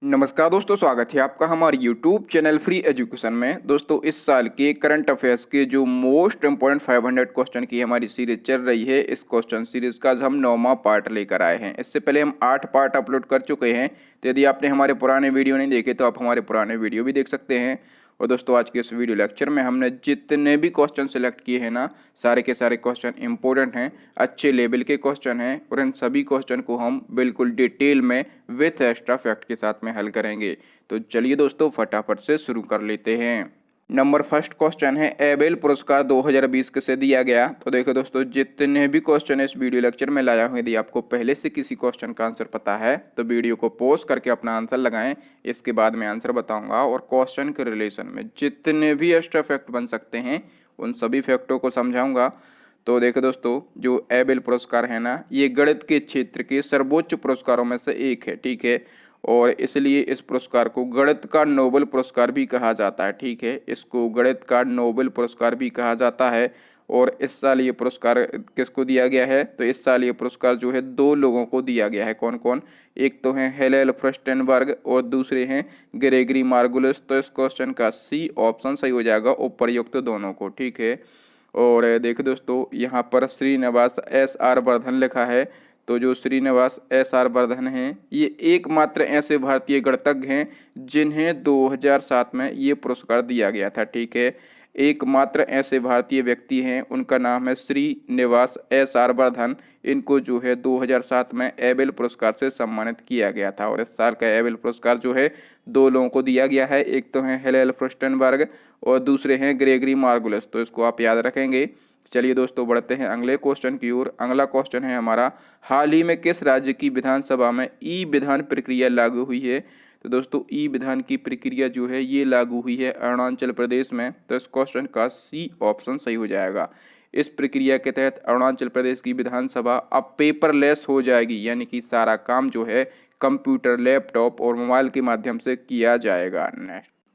नमस्कार दोस्तों, स्वागत है आपका हमारे यूट्यूब चैनल फ्री एजुकेशन में। दोस्तों, इस साल के करंट अफेयर्स के जो मोस्ट इम्पोर्टेंट 500 क्वेश्चन की हमारी सीरीज चल रही है, इस क्वेश्चन सीरीज का आज हम 9वां पार्ट लेकर आए हैं। इससे पहले हम 8 पार्ट अपलोड कर चुके हैं, तो यदि आपने हमारे पुराने वीडियो नहीं देखे तो आप हमारे पुराने वीडियो भी देख सकते हैं। और दोस्तों, आज के इस वीडियो लेक्चर में हमने जितने भी क्वेश्चन सेलेक्ट किए हैं ना, सारे के सारे क्वेश्चन इंपॉर्टेंट हैं, अच्छे लेवल के क्वेश्चन हैं, और इन सभी क्वेश्चन को हम बिल्कुल डिटेल में विथ एक्स्ट्रा फैक्ट के साथ में हल करेंगे। तो चलिए दोस्तों, फटाफट से शुरू कर लेते हैं। नंबर फर्स्ट क्वेश्चन है, एबेल पुरस्कार 2020 किसे दिया गया? तो देखो दोस्तों, जितने भी क्वेश्चन इस वीडियो लेक्चर में लाया हूँ, यदि आपको पहले से किसी क्वेश्चन का आंसर पता है तो वीडियो को पॉज करके अपना आंसर लगाएं। इसके बाद मैं आंसर बताऊंगा और क्वेश्चन के रिलेशन में जितने भी एक्स्ट्रा फैक्ट बन सकते हैं उन सभी फैक्टों को समझाऊंगा। तो देखो दोस्तों, जो एबेल पुरस्कार है ना, ये गणित के क्षेत्र के सर्वोच्च पुरस्कारों में से एक है, ठीक है। और इसलिए इस पुरस्कार को गणित का नोबेल पुरस्कार भी कहा जाता है, ठीक है। इसको गणित का नोबेल पुरस्कार भी कहा जाता है। और इस साल ये पुरस्कार किसको दिया गया है? तो इस साल ये पुरस्कार जो है 2 लोगों को दिया गया है। कौन कौन? एक तो हैं हेलेल फ्रस्टेनबर्ग और दूसरे हैं ग्रेगरी मार्गुलिस। तो इस क्वेश्चन का सी ऑप्शन सही हो जाएगा, उपर्युक्त दोनों को, ठीक है। और देखिए दोस्तों, यहाँ पर श्रीनिवास एस आर वर्धन लिखा है। तो जो श्रीनिवास एस आर वर्धन हैं, ये एकमात्र ऐसे भारतीय गणितज्ञ हैं जिन्हें 2007 में ये पुरस्कार दिया गया था, ठीक है। एकमात्र ऐसे भारतीय व्यक्ति हैं, उनका नाम है श्रीनिवास एस आर वर्धन। इनको जो है 2007 में एबेल पुरस्कार से सम्मानित किया गया था। और इस साल का एबेल पुरस्कार जो है 2 लोगों को दिया गया है। एक तो हैं हेलेल फ्रस्टेनबर्ग और दूसरे हैं ग्रेगरी मार्गुलिस। तो इसको आप याद रखेंगे। चलिए दोस्तों, बढ़ते हैं अगले क्वेश्चन की ओर। अगला क्वेश्चन है हमारा, हाल ही में किस राज्य की विधानसभा में ई विधान प्रक्रिया लागू हुई है? तो दोस्तों, ई विधान की प्रक्रिया जो है ये लागू हुई है अरुणाचल प्रदेश में। तो इस क्वेश्चन का सी ऑप्शन सही हो जाएगा। इस प्रक्रिया के तहत अरुणाचल प्रदेश की विधानसभा अब पेपरलेस हो जाएगी, यानी कि सारा काम जो है कंप्यूटर, लैपटॉप और मोबाइल के माध्यम से किया जाएगा।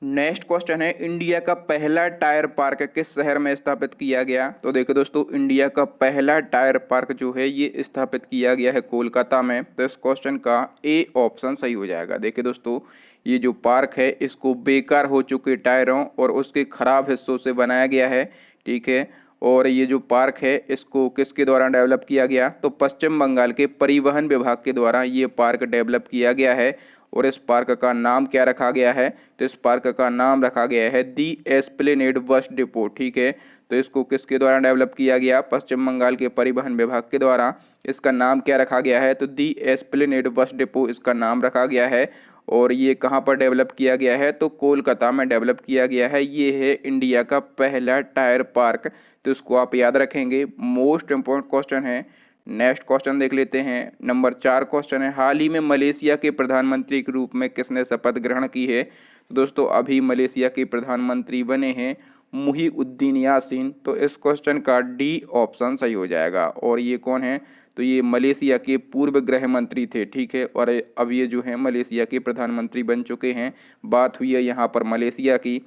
नेक्स्ट क्वेश्चन है, इंडिया का पहला टायर पार्क किस शहर में स्थापित किया गया? तो देखो दोस्तों, इंडिया का पहला टायर पार्क जो है ये स्थापित किया गया है कोलकाता में। तो इस क्वेश्चन का ए ऑप्शन सही हो जाएगा। देखिए दोस्तों, ये जो पार्क है इसको बेकार हो चुके टायरों और उसके खराब हिस्सों से बनाया गया है, ठीक है। और ये जो पार्क है इसको किसके द्वारा डेवलप किया गया? तो पश्चिम बंगाल के परिवहन विभाग के द्वारा ये पार्क डेवलप किया गया है। और इस पार्क का नाम क्या रखा गया है? तो इस पार्क का नाम रखा गया है दी एस्प्लेनेड बस डिपो, ठीक है। तो इसको किसके द्वारा डेवलप किया गया? पश्चिम बंगाल के परिवहन विभाग के द्वारा। इसका नाम क्या रखा गया है? तो दी एस्प्लेनेड बस डिपो इसका नाम रखा गया है। और ये कहाँ पर डेवलप किया गया है? तो कोलकाता में डेवलप किया गया है। ये है इंडिया का पहला टायर पार्क। तो इसको आप याद रखेंगे, मोस्ट इम्पोर्टेंट क्वेश्चन है। नेक्स्ट क्वेश्चन देख लेते हैं। नंबर 4 क्वेश्चन है, हाल ही में मलेशिया के प्रधानमंत्री के रूप में किसने शपथ ग्रहण की है? तो दोस्तों, अभी मलेशिया के प्रधानमंत्री बने हैं मुहीउद्दीन यासीन। तो इस क्वेश्चन का डी ऑप्शन सही हो जाएगा। और ये कौन है? तो ये मलेशिया के पूर्व गृह मंत्री थे, ठीक है। और अब ये जो है मलेशिया के प्रधानमंत्री बन चुके हैं। बात हुई है यहाँ पर मलेशिया की।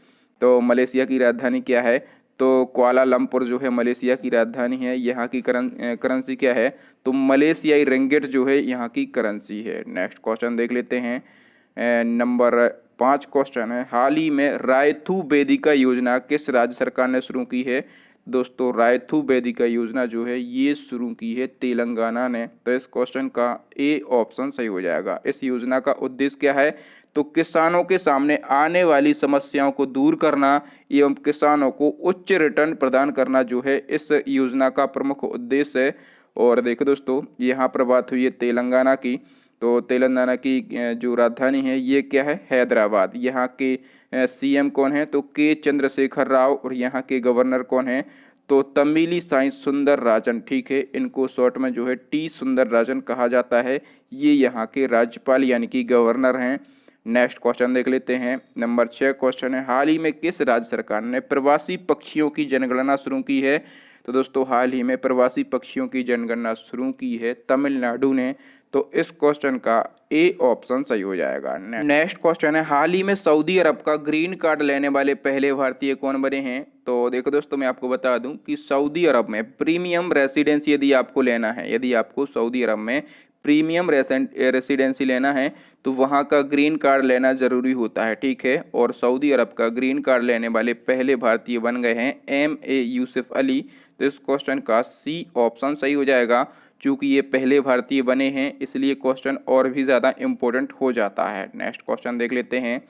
तो मलेशिया की राजधानी क्या है? तो कुआलालंपुर जो है मलेशिया की राजधानी है। यहाँ की करेंसी क्या है? तो मलेशियाई रिंगिट जो है यहाँ की करेंसी है। नेक्स्ट क्वेश्चन देख लेते हैं। नंबर 5 क्वेश्चन है, हाल ही में रायथू वेदिका योजना किस राज्य सरकार ने शुरू की है? दोस्तों, रायथू वेदिका योजना जो है ये शुरू की है तेलंगाना ने। तो इस क्वेश्चन का ए ऑप्शन सही हो जाएगा। इस योजना का उद्देश्य क्या है? तो किसानों के सामने आने वाली समस्याओं को दूर करना एवं किसानों को उच्च रिटर्न प्रदान करना जो है इस योजना का प्रमुख उद्देश्य है। और देखो दोस्तों, यहाँ पर बात हुई है तेलंगाना की। तो तेलंगाना की जो राजधानी है ये क्या है? हैदराबाद। यहाँ के सीएम कौन है? तो के चंद्रशेखर राव। और यहाँ के गवर्नर कौन है? तो तमिली साई सुंदर राजन, ठीक है। इनको शॉर्ट में जो है टी सुंदर राजन कहा जाता है। ये यहाँ के राज्यपाल यानी कि गवर्नर हैं। नेक्स्ट क्वेश्चन देख लेते हैं। नंबर 6 क्वेश्चन है, हाल ही में किस राज्य सरकार ने प्रवासी पक्षियों की जनगणना शुरू की है? तो दोस्तों, हाल ही में प्रवासी पक्षियों की जनगणना शुरू की है तमिलनाडु ने। तो इस क्वेश्चन का ए ऑप्शन सही हो जाएगा। नेक्स्ट क्वेश्चन है, हाल ही में सऊदी अरब का ग्रीन कार्ड लेने वाले पहले भारतीय कौन बने हैं? तो देखो दोस्तों, मैं आपको बता दूं कि सऊदी अरब में प्रीमियम रेसिडेंस यदि आपको लेना है, यदि आपको सऊदी अरब में प्रीमियम रेसिडेंसी लेना है तो वहाँ का ग्रीन कार्ड लेना ज़रूरी होता है, ठीक है। और सऊदी अरब का ग्रीन कार्ड लेने वाले पहले भारतीय बन गए हैं M.A. यूसुफ अली। तो इस क्वेश्चन का सी ऑप्शन सही हो जाएगा। चूँकि ये पहले भारतीय बने हैं इसलिए क्वेश्चन और भी ज़्यादा इम्पोर्टेंट हो जाता है। नेक्स्ट क्वेश्चन देख लेते हैं।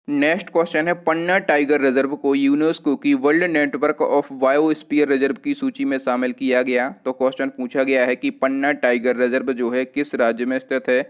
नेक्स्ट क्वेश्चन है, पन्ना टाइगर रिजर्व को यूनेस्को की world network of biosphere reserve की सूची में शामिल किया गया। तो क्वेश्चन पूछा गया है कि पन्ना टाइगर रिजर्व जो है किस राज्य में स्थित है।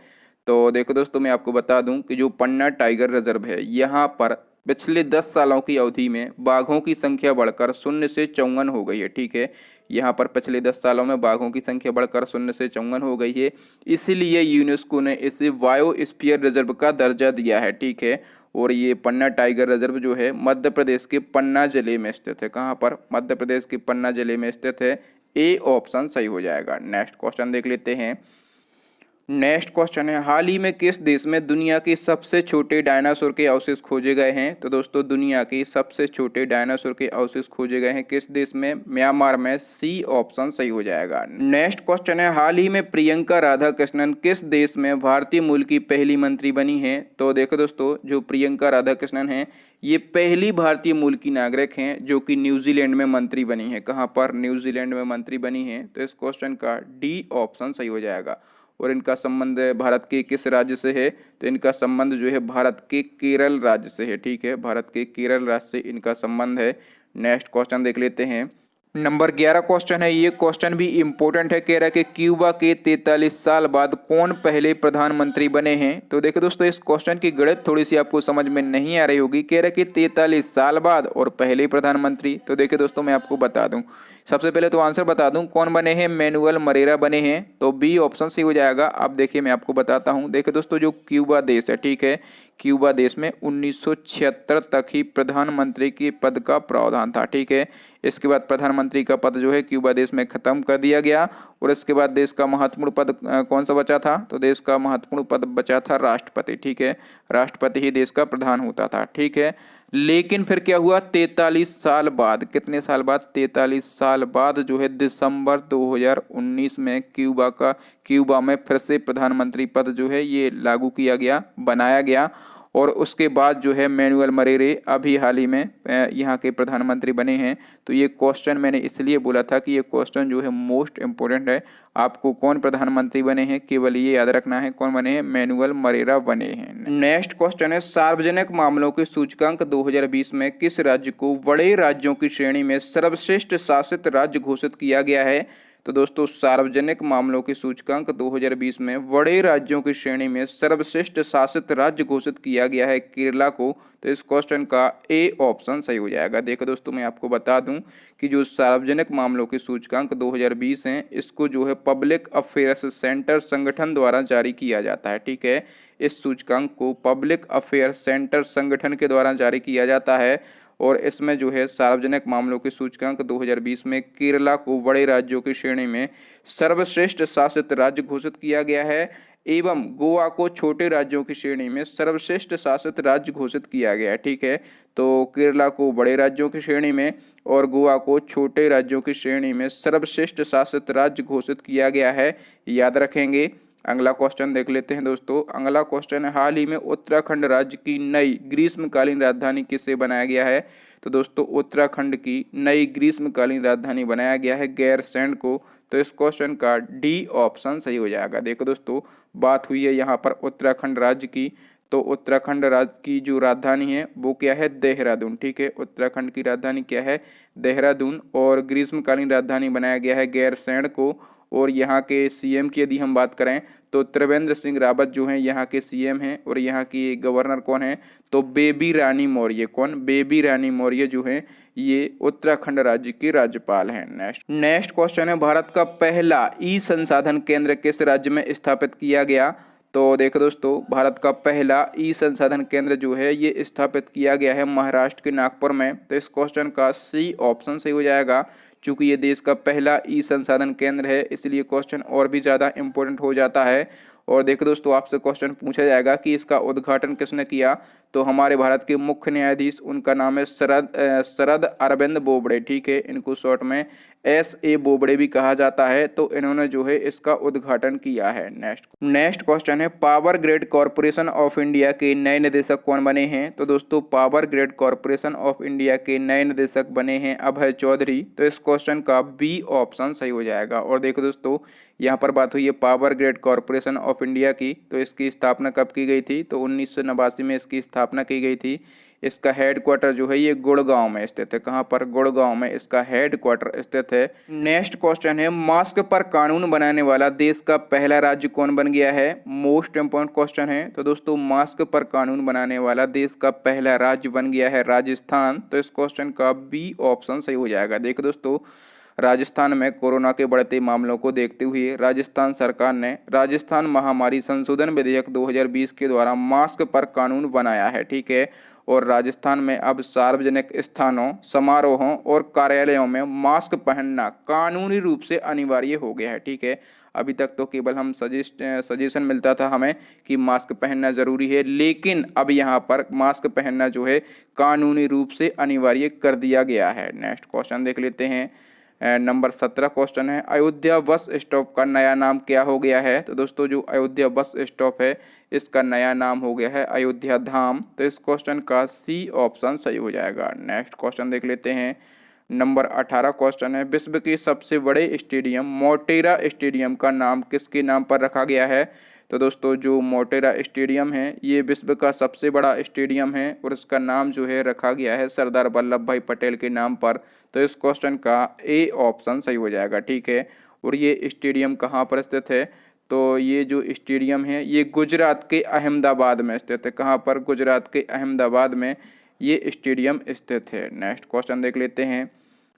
तो देखो दोस्तों, मैं आपको बता दूं कि जो पन्ना टाइगर रिजर्व है यहाँ पर पिछले 10 सालों की अवधि में बाघों की संख्या बढ़कर 0 से 54 हो गई है, ठीक है। यहाँ पर पिछले 10 सालों में बाघों की संख्या बढ़कर 0 से 54 हो गई है, इसीलिए यूनेस्को ने इसे बायोस्फीयर रिजर्व का दर्जा दिया है, ठीक है। और ये पन्ना टाइगर रिजर्व जो है मध्य प्रदेश के पन्ना जिले में स्थित है। कहाँ पर? मध्य प्रदेश के पन्ना जिले में स्थित है। ए ऑप्शन सही हो जाएगा। नेक्स्ट क्वेश्चन देख लेते हैं। नेक्स्ट क्वेश्चन है, हाल ही में किस देश में दुनिया के सबसे छोटे डायनासोर के अवशेष खोजे गए हैं। तो दोस्तों, दुनिया के सबसे छोटे डायनासोर के अवशेष खोजे गए हैं किस देश में? म्यांमार में। सी ऑप्शन सही हो जाएगा। नेक्स्ट क्वेश्चन है, हाल ही में प्रियंका राधाकृष्णन किस देश में भारतीय मूल की पहली मंत्री बनी है। तो देखो दोस्तों, जो प्रियंका राधाकृष्णन है ये पहली भारतीय मूल की नागरिक हैं जो कि न्यूजीलैंड में मंत्री बनी है। कहाँ पर? न्यूजीलैंड में मंत्री बनी है। तो इस क्वेश्चन का डी ऑप्शन सही हो जाएगा। और इनका संबंध भारत के किस राज्य से है? तो इनका संबंध जो है भारत के केरल राज्य से है, ठीक है। भारत के केरल राज्य से इनका संबंध है। नेक्स्ट क्वेश्चन देख लेते हैं। नंबर 11 क्वेश्चन है, ये क्वेश्चन भी इम्पोर्टेंट है। कह रहा है कि क्यूबा के 43 साल बाद कौन पहले प्रधानमंत्री बने हैं। तो देखो दोस्तों, इस क्वेश्चन की गणित थोड़ी सी आपको समझ में नहीं आ रही होगी। कह रहा है कि 43 साल बाद और पहले प्रधानमंत्री। तो देखिए दोस्तों, मैं आपको बता दूं, सबसे पहले तो आंसर बता दूं कौन बने हैं। मैनुअल मरेरा बने हैं। तो बी ऑप्शन सही हो जाएगा। अब देखिए मैं आपको बताता हूं। देखिए दोस्तों, जो क्यूबा देश है, ठीक है, क्यूबा देश में 1976 तक ही प्रधानमंत्री के पद का प्रावधान था, ठीक है। इसके बाद प्रधानमंत्री का पद जो है क्यूबा देश में खत्म कर दिया गया और इसके बाद देश का महत्वपूर्ण पद कौन सा बचा था। तो देश का महत्वपूर्ण पद बचा था राष्ट्रपति, ठीक है। राष्ट्रपति ही देश का प्रधान होता था, ठीक है। लेकिन फिर क्या हुआ? 43 साल बाद, कितने साल बाद? 43 साल बाद जो है दिसंबर 2019 में क्यूबा में फिर से प्रधानमंत्री पद जो है ये लागू किया गया, बनाया गया। और उसके बाद जो है मैनुअल मरेरे अभी हाल ही में यहाँ के प्रधानमंत्री बने हैं। तो ये क्वेश्चन मैंने इसलिए बोला था कि ये क्वेश्चन जो है मोस्ट इम्पोर्टेंट है। आपको कौन प्रधानमंत्री बने हैं केवल ये याद रखना है, कौन बने हैं? मैनुअल मरेरा बने हैं। नेक्स्ट क्वेश्चन है, सार्वजनिक मामलों के सूचकांक 2020 में किस राज्य को बड़े राज्यों की श्रेणी में सर्वश्रेष्ठ शासित राज्य घोषित किया गया है। तो दोस्तों, सार्वजनिक मामलों के सूचकांक 2020 में बड़े राज्यों की श्रेणी में सर्वश्रेष्ठ शासित राज्य घोषित किया गया है केरला को। तो इस क्वेश्चन का ए ऑप्शन सही हो जाएगा। देखो दोस्तों, मैं आपको बता दूं कि जो सार्वजनिक मामलों के सूचकांक 2020 हैं इसको जो है पब्लिक अफेयर्स सेंटर संगठन द्वारा जारी किया जाता है, ठीक है। इस सूचकांक को पब्लिक अफेयर्स सेंटर संगठन के द्वारा जारी किया जाता है और इसमें जो है सार्वजनिक मामलों के सूचकांक 2020 में केरला को बड़े राज्यों की श्रेणी में सर्वश्रेष्ठ शासित राज्य घोषित किया गया है एवं गोवा को छोटे राज्यों की श्रेणी में सर्वश्रेष्ठ शासित राज्य घोषित किया गया है, ठीक है। तो केरला को बड़े राज्यों की श्रेणी में और गोवा को छोटे राज्यों की श्रेणी में सर्वश्रेष्ठ शासित राज्य घोषित किया गया है, याद रखेंगे। अगला क्वेश्चन देख लेते हैं दोस्तों। अगला क्वेश्चन है, हाल ही में उत्तराखंड राज्य की नई ग्रीष्मकालीन राजधानी किसे बनाया गया है। तो दोस्तों, उत्तराखंड की नई ग्रीष्मकालीन राजधानी बनाया गया है गैरसैंण को। तो इस क्वेश्चन का डी ऑप्शन सही हो जाएगा। देखो दोस्तों, बात हुई है यहाँ पर उत्तराखंड राज्य की। तो उत्तराखंड राज्य की जो राजधानी है वो क्या है? देहरादून, ठीक है। उत्तराखंड की राजधानी क्या है? देहरादून। और ग्रीष्मकालीन राजधानी बनाया गया है गैरसैंण को। और यहाँ के सीएम की यदि हम बात करें तो त्रिवेंद्र सिंह रावत जो हैं यहाँ के सीएम हैं। और यहाँ की गवर्नर कौन है? तो बेबी रानी मौर्य। कौन? बेबी रानी मौर्य जो हैं ये उत्तराखंड राज्य की राज्यपाल हैं। नेक्स्ट क्वेश्चन है, भारत का पहला ई संसाधन केंद्र किस राज्य में स्थापित किया गया। तो देखो दोस्तों, भारत का पहला ई संसाधन केंद्र जो है ये स्थापित किया गया है महाराष्ट्र के नागपुर में। तो इस क्वेश्चन का सी ऑप्शन सही हो जाएगा। चूंकि ये देश का पहला ई संसाधन केंद्र है इसलिए क्वेश्चन और भी ज़्यादा इम्पोर्टेंट हो जाता है। और देखो दोस्तों, आपसे क्वेश्चन पूछा जाएगा कि इसका उद्घाटन किसने किया। तो हमारे भारत के मुख्य न्यायाधीश, उनका नाम है शरद अरविंद बोबड़े, ठीक है। इनको शॉर्ट में S.A. बोबड़े भी कहा जाता है, तो इन्होंने जो है इसका उद्घाटन किया है। नेक्स्ट क्वेश्चन है, power grid corporation of India के नए निदेशक कौन बने हैं? तो दोस्तों power grid corporation of India के नए निदेशक बने हैं अभय चौधरी। तो इस क्वेश्चन का बी ऑप्शन सही हो जाएगा। और देखो दोस्तों, यहाँ पर बात हुई है power grid corporation of India की, तो इसकी स्थापना कब की गई थी? तो 1989 में इसकी स्थापना की गई थी। इसका हेडक्वार्टर जो है ये गुड़गांव में स्थित है। कहाँ पर? गुड़गांव में इसका हेडक्वार्टर स्थित है। नेक्स्ट क्वेश्चन है, मास्क पर कानून बनाने वाला देश का पहला राज्य कौन बन गया है? मोस्ट इंपॉर्टेंट क्वेश्चन है। तो दोस्तों मास्क पर कानून बनाने वाला देश का पहला राज्य बन गया है राजस्थान। तो इस क्वेश्चन का बी ऑप्शन सही हो जाएगा। देखो दोस्तों, राजस्थान में कोरोना के बढ़ते मामलों को देखते हुए राजस्थान सरकार ने राजस्थान महामारी संशोधन विधेयक 2020 के द्वारा मास्क पर कानून बनाया है। ठीक है, और राजस्थान में अब सार्वजनिक स्थानों, समारोहों और कार्यालयों में मास्क पहनना कानूनी रूप से अनिवार्य हो गया है। ठीक है, अभी तक तो केवल हम सजेशन मिलता था हमें कि मास्क पहनना ज़रूरी है, लेकिन अब यहाँ पर मास्क पहनना जो है कानूनी रूप से अनिवार्य कर दिया गया है। नेक्स्ट क्वेश्चन देख लेते हैं। नंबर 17 क्वेश्चन है, अयोध्या बस स्टॉप का नया नाम क्या हो गया है? तो दोस्तों जो अयोध्या बस स्टॉप है इसका नया नाम हो गया है अयोध्या धाम। तो इस क्वेश्चन का सी ऑप्शन सही हो जाएगा। नेक्स्ट क्वेश्चन देख लेते हैं। नंबर 18 क्वेश्चन है, विश्व के सबसे बड़े स्टेडियम मोटेरा स्टेडियम का नाम किसके नाम पर रखा गया है? तो दोस्तों जो मोटेरा स्टेडियम है ये विश्व का सबसे बड़ा स्टेडियम है और इसका नाम जो है रखा गया है सरदार वल्लभ भाई पटेल के नाम पर। तो इस क्वेश्चन का ए ऑप्शन सही हो जाएगा। ठीक है, और ये स्टेडियम कहाँ पर स्थित है? तो ये जो स्टेडियम है ये गुजरात के अहमदाबाद में स्थित है। कहाँ पर? गुजरात के अहमदाबाद में ये स्टेडियम स्थित है। नेक्स्ट क्वेश्चन देख लेते हैं।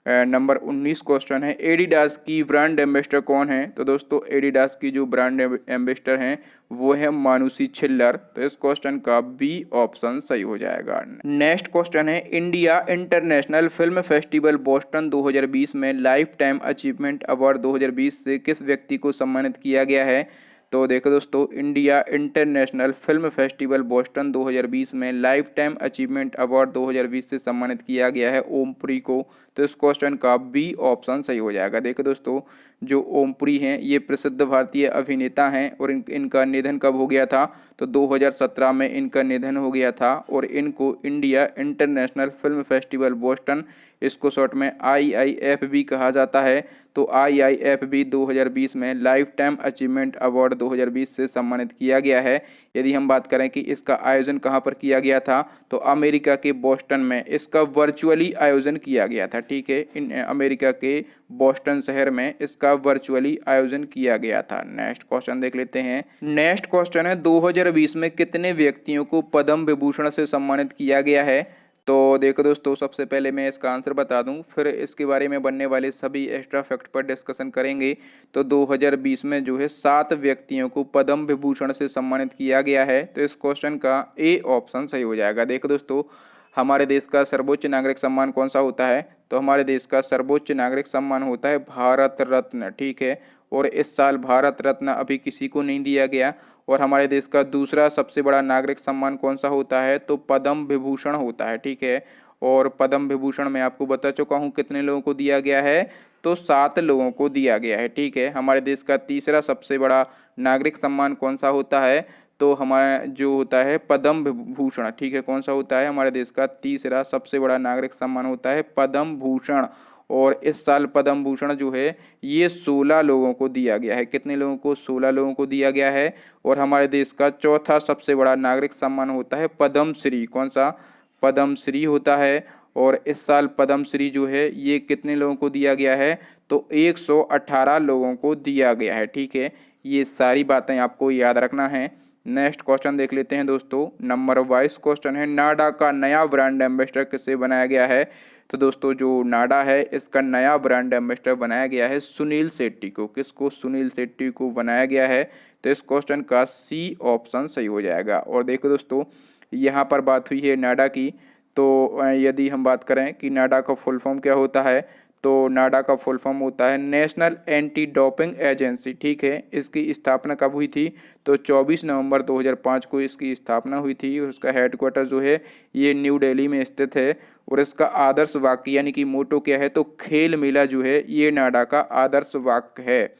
नंबर 19 क्वेश्चन है, एडिडास की ब्रांड एम्बेसडर कौन है? तो दोस्तों एडिडास की जो ब्रांड एम्बेसडर हैं वो है मानुषी छिल्लर। तो इस क्वेश्चन का बी ऑप्शन सही हो जाएगा। नेक्स्ट क्वेश्चन है, India international film festival Boston 2020 में लाइफ टाइम अचीवमेंट अवार्ड 2020 से किस व्यक्ति को सम्मानित किया गया है? तो देखो दोस्तों, India international film festival Boston 2020 में लाइफ टाइम अचीवमेंट अवार्ड 2020 से सम्मानित किया गया है ओमपुरी को। तो इस क्वेश्चन का बी ऑप्शन सही हो जाएगा। देखो दोस्तों, जो ओमपुरी हैं ये प्रसिद्ध भारतीय अभिनेता हैं और इनका निधन कब हो गया था? तो 2017 में इनका निधन हो गया था और इनको India international film festival Boston, इसको शॉर्ट में IIFB कहा जाता है। तो IIFB 2020 में लाइफ टाइम अचीवमेंट अवार्ड 2020 से सम्मानित किया गया है। यदि हम बात करें कि इसका आयोजन कहाँ पर किया गया था, तो अमेरिका के बोस्टन में इसका वर्चुअली आयोजन किया गया था। ठीक है, इन अमेरिका के बोस्टन शहर में इसका वर्चुअली आयोजन किया गया था। नेक्स्ट क्वेश्चन देख लेते हैं। नेक्स्ट क्वेश्चन है, 2020 में कितने व्यक्तियों को पद्म विभूषण से सम्मानित किया गया है? तो देखो दोस्तों, सबसे पहले मैं इसका आंसर बता दूं, फिर इसके बारे में बनने वाले सभी एक्स्ट्रा फैक्ट पर डिस्कशन करेंगे। तो 2020 में जो है 7 व्यक्तियों को पद्म विभूषण से सम्मानित किया गया है। तो इस क्वेश्चन का ए ऑप्शन सही हो जाएगा। देखो दोस्तों, हमारे देश का सर्वोच्च नागरिक सम्मान कौन सा होता है? तो हमारे देश का सर्वोच्च नागरिक सम्मान होता है भारत रत्न। ठीक है, और इस साल भारत रत्न अभी किसी को नहीं दिया गया। और हमारे देश का दूसरा सबसे बड़ा नागरिक सम्मान कौन सा होता है? तो पद्म विभूषण होता है। ठीक है, और पद्म विभूषण मैं आपको बता चुका हूँ कितने लोगों को दिया गया है, तो 7 लोगों को दिया गया है। ठीक है, हमारे देश का तीसरा सबसे बड़ा नागरिक सम्मान कौन सा होता है? तो हमारा जो होता है पद्म विभूषण। ठीक है, कौन सा होता है? हमारे देश का तीसरा सबसे बड़ा नागरिक सम्मान होता है पद्म भूषण। और इस साल पद्म भूषण जो है ये 16 लोगों को दिया गया है। कितने लोगों को? 16 लोगों को दिया गया है। और हमारे देश का चौथा सबसे बड़ा नागरिक सम्मान होता है पद्म श्री। कौन सा? पद्म श्री होता है। और इस साल पद्म श्री जो है ये कितने लोगों को दिया गया है? तो 118 लोगों को दिया गया है। ठीक है, ये सारी बातें आपको याद रखना है। नेक्स्ट क्वेश्चन देख लेते हैं दोस्तों। नंबर 22 क्वेश्चन है, नाडा का नया ब्रांड एम्बेसडर किससे बनाया गया है? तो दोस्तों जो नाडा है इसका नया ब्रांड एम्बेसडर बनाया गया है सुनील शेट्टी को। किसको? सुनील शेट्टी को बनाया गया है। तो इस क्वेश्चन का सी ऑप्शन सही हो जाएगा। और देखो दोस्तों, यहाँ पर बात हुई है नाडा की, तो यदि हम बात करें कि नाडा का फुल फॉर्म क्या होता है, तो नाडा का फुल फॉर्म होता है नेशनल एंटी डोपिंग एजेंसी, ठीक है। इसकी स्थापना कब हुई थी? तो 24 नवंबर 2005 को इसकी स्थापना हुई थी। उसका हेडक्वार्टर जो है ये न्यू दिल्ली में स्थित है। और इसका आदर्श वाक्य यानी कि मोटो क्या है? तो खेल मेला जो है ये नाडा का आदर्श वाक्य है।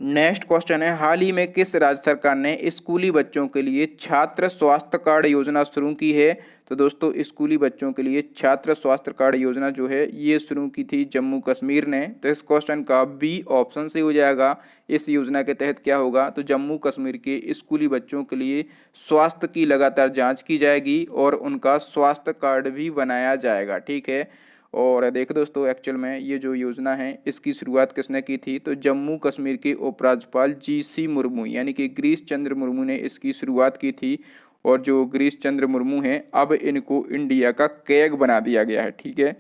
नेक्स्ट क्वेश्चन है, हाल ही में किस राज्य सरकार ने स्कूली बच्चों के लिए छात्र स्वास्थ्य कार्ड योजना शुरू की है? तो दोस्तों स्कूली बच्चों के लिए छात्र स्वास्थ्य कार्ड योजना जो है ये शुरू की थी जम्मू कश्मीर ने। तो इस क्वेश्चन का बी ऑप्शन से हो जाएगा। इस योजना के तहत क्या होगा? तो जम्मू कश्मीर के स्कूली बच्चों के लिए स्वास्थ्य की लगातार जाँच की जाएगी और उनका स्वास्थ्य कार्ड भी बनाया जाएगा, ठीक है। और देखो दोस्तों एक्चुअल में ये जो योजना है इसकी शुरुआत किसने की थी? तो जम्मू कश्मीर के उपराज्यपाल GC मुर्मू यानी कि गिरीश चंद्र मुर्मू ने इसकी शुरुआत की थी। और जो गिरीश चंद्र मुर्मू हैं अब इनको इंडिया का कैग बना दिया गया है, ठीक है।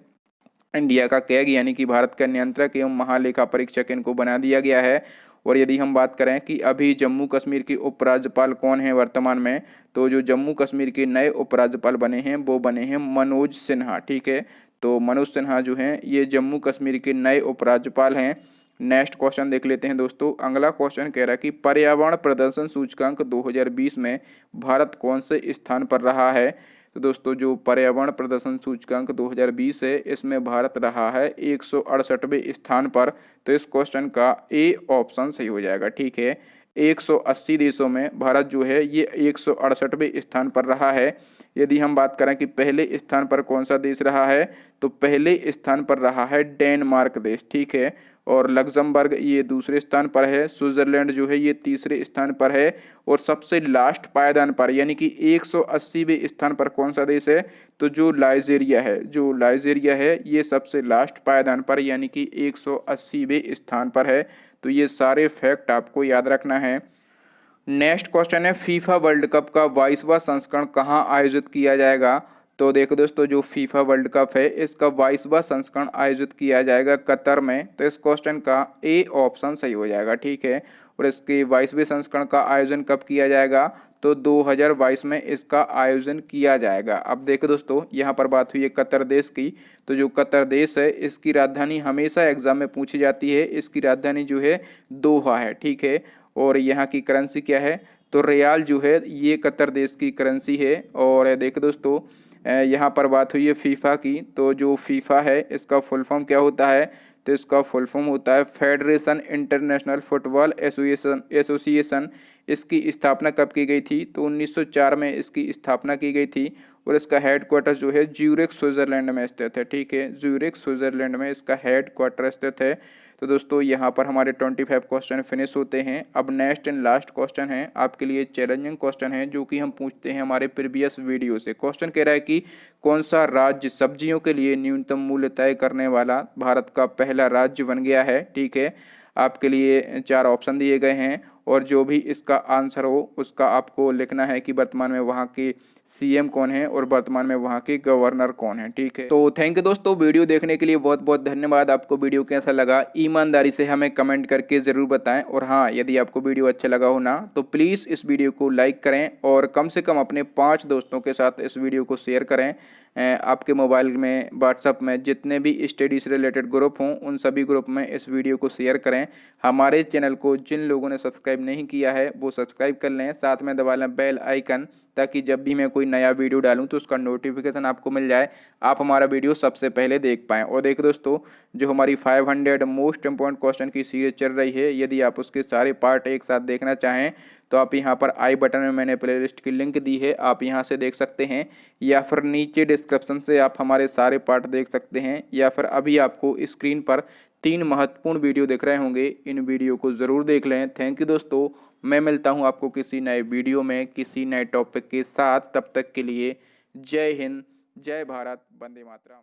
इंडिया का कैग यानी कि भारत का नियंत्रक एवं महालेखा परीक्षक इनको बना दिया गया है। और यदि हम बात करें कि अभी जम्मू कश्मीर के उपराज्यपाल कौन है वर्तमान में, तो जो जम्मू कश्मीर के नए उपराज्यपाल बने हैं वो बने हैं मनोज सिन्हा, ठीक है। तो मनोज सिन्हा जो हैं ये जम्मू कश्मीर के नए उपराज्यपाल हैं। नेक्स्ट क्वेश्चन देख लेते हैं दोस्तों। अगला क्वेश्चन कह रहा है कि पर्यावरण प्रदर्शन सूचकांक 2020 में भारत कौन से स्थान पर रहा है? तो दोस्तों जो पर्यावरण प्रदर्शन सूचकांक 2020 है इसमें भारत रहा है 168वें स्थान पर। तो इस क्वेश्चन का ए ऑप्शन सही हो जाएगा, ठीक है। 180 देशों में भारत जो है ये 168वें स्थान पर रहा है। यदि हम बात करें कि पहले स्थान पर कौन सा देश रहा है, तो पहले स्थान पर रहा है डेनमार्क देश, ठीक है। और लग्जमबर्ग ये दूसरे स्थान पर है। स्विट्जरलैंड जो है ये तीसरे स्थान पर है। और सबसे लास्ट पायदान पर यानी कि 180वें स्थान पर कौन सा देश है? तो जो नाइजीरिया है, जो नाइजीरिया है ये सबसे लास्ट पायदान पर यानी कि 180वें स्थान पर है। तो ये सारे फैक्ट आपको याद रखना है। नेक्स्ट क्वेश्चन है, फीफा वर्ल्ड कप का 22वां संस्करण कहाँ आयोजित किया जाएगा? तो देखो दोस्तों जो फीफा वर्ल्ड कप है इसका 22वां संस्करण आयोजित किया जाएगा कतर में। तो इस क्वेश्चन का ए ऑप्शन सही हो जाएगा, ठीक है। और इसके 22वें संस्करण का आयोजन कब किया जाएगा? तो 2022 में इसका आयोजन किया जाएगा। अब देखो दोस्तों यहाँ पर बात हुई है कतर देश की। तो जो कतर देश है इसकी राजधानी हमेशा एग्जाम में पूछी जाती है। इसकी राजधानी जो है दोहा है, ठीक है। और यहाँ की करेंसी क्या है? तो रियाल जो है ये कतर देश की करेंसी है। और देखो दोस्तों यहाँ पर बात हुई है फीफा की। तो जो फीफा है इसका फुल फॉर्म क्या होता है? तो इसका फुल फॉर्म होता है फेडरेशन इंटरनेशनल फुटबॉल एसोसिएशन। इसकी स्थापना कब की गई थी? तो 1904 में इसकी स्थापना की गई थी। और इसका हेड क्वार्टर जो है ज्यूरिख स्विट्जरलैंड में स्थित है, ठीक है। ज्यूरिख स्विट्जरलैंड में इसका हेड क्वार्टर स्थित है। तो दोस्तों यहाँ पर हमारे 25 क्वेश्चन फिनिश होते हैं। अब नेक्स्ट एंड लास्ट क्वेश्चन है आपके लिए चैलेंजिंग क्वेश्चन है जो कि हम पूछते हैं हमारे प्रीवियस वीडियो से। क्वेश्चन कह रहा है कि कौन सा राज्य सब्जियों के लिए न्यूनतम मूल्य तय करने वाला भारत का पहला राज्य बन गया है, ठीक है। आपके लिए 4 ऑप्शन दिए गए हैं और जो भी इसका आंसर हो उसका आपको लिखना है कि वर्तमान में वहाँ के CM कौन है और वर्तमान में वहाँ के गवर्नर कौन है, ठीक है। तो थैंक यू दोस्तों, वीडियो देखने के लिए बहुत बहुत धन्यवाद। आपको वीडियो कैसा लगा ईमानदारी से हमें कमेंट करके ज़रूर बताएं। और हाँ, यदि आपको वीडियो अच्छा लगा हो ना तो प्लीज़ इस वीडियो को लाइक करें और कम से कम अपने 5 दोस्तों के साथ इस वीडियो को शेयर करें। आपके मोबाइल में व्हाट्सअप में जितने भी स्टडी से रिलेटेड ग्रुप हों उन सभी ग्रुप में इस वीडियो को शेयर करें। हमारे चैनल को जिन लोगों ने सब्सक्राइब नहीं किया है वो सब्सक्राइब कर लें, साथ में दबा लें बेल आइकन, ताकि जब भी मैं कोई नया वीडियो डालूं तो उसका नोटिफिकेशन आपको मिल जाए, आप हमारा वीडियो सबसे पहले देख पाएँ। और देखो दोस्तों जो हमारी 500 मोस्ट इंपॉर्टेंट क्वेश्चन की सीरीज चल रही है, यदि आप उसके सारे पार्ट एक साथ देखना चाहें तो आप यहाँ पर आई बटन में मैंने प्लेलिस्ट की लिंक दी है, आप यहाँ से देख सकते हैं। या फिर नीचे डिस्क्रिप्शन से आप हमारे सारे पार्ट देख सकते हैं। या फिर अभी आपको स्क्रीन पर 3 महत्वपूर्ण वीडियो दिख रहे होंगे, इन वीडियो को ज़रूर देख लें। थैंक यू दोस्तों, मैं मिलता हूँ आपको किसी नए वीडियो में किसी नए टॉपिक के साथ। तब तक के लिए जय हिंद, जय भारत, वंदे मातरम।